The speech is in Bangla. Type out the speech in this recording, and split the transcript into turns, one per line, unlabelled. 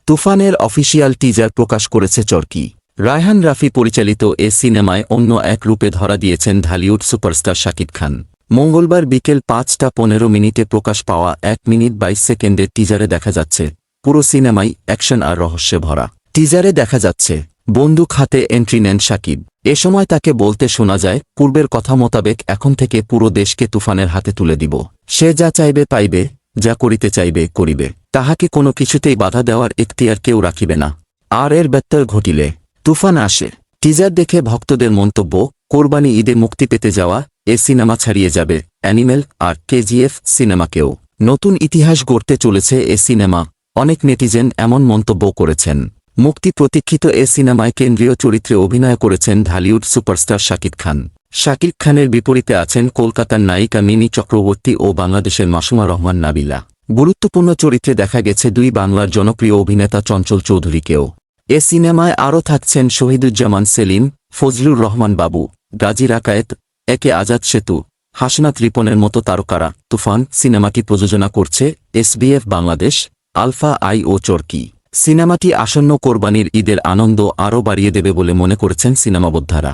তুফানের অফিসিয়াল টিজার প্রকাশ করেছে চরকি। রায়হান রাফি পরিচালিত এ সিনেমায় অন্য এক রূপে ধরা দিয়েছেন ঢালিউড সুপারস্টার শাকিব খান। মঙ্গলবার বিকেল ৫টা ১৫ প্রকাশ পাওয়া ১ মিনিট ২২ সেকেন্ডের টিজারে দেখা যাচ্ছে পুরো সিনেমাই অ্যাকশন আর রহস্যে ভরা। টিজারে দেখা যাচ্ছে বন্দুক হাতে এন্ট্রি নেন শাকিব। এ সময় তাকে বলতে শোনা যায়, পূর্বের কথা মোতাবেক এখন থেকে পুরো দেশকে তুফানের হাতে তুলে দিব। সে যা চাইবে পাইবে, যা করিতে চাইবে করিবে, তাহাকে কোনো কিছুতেই বাধা দেওয়ার এখতিয়ার কেউ রাখিবে না। আর এর ব্যত্যয় ঘটিলে তুফান আসে। টিজার দেখে ভক্তদের মন্তব্য, কোরবানি ঈদে মুক্তি পেতে যাওয়া এ সিনেমা ছাড়িয়ে যাবে অ্যানিমেল আর কেজিএফ সিনেমাকেও। নতুন ইতিহাস গড়তে চলেছে এ সিনেমা, অনেক নেটিজেন এমন মন্তব্য করেছেন। মুক্তি প্রতীক্ষিত এ সিনেমায় কেন্দ্রীয় চরিত্রে অভিনয় করেছেন ঢালিউড সুপারস্টার শাকিব খান। শাকিব খানের বিপরীতে আছেন কলকাতার নায়িকা মিমি চক্রবর্তী ও বাংলাদেশের মাসুমা রহমান নাবিলা। গুরুত্বপূর্ণ চরিত্রে দেখা গেছে দুই বাংলার জনপ্রিয় অভিনেতা চঞ্চল চৌধুরীকেও। এ সিনেমায় আরও থাকছেন শহীদুজ্জামান সেলিম, ফজলুর রহমান বাবু, গাজী রাকায়েত, একে আজাদ সেতু, হাসনাত রিপনের মতো তারকারা। তুফান সিনেমাটি প্রযোজনা করছে এসবিএফ বাংলাদেশ, আলফা আই ও চরকি। সিনেমাটি আসন্ন কোরবানির ঈদের আনন্দ আরও বাড়িয়ে দেবে বলে মনে করছেন সিনেমাবোদ্ধারা।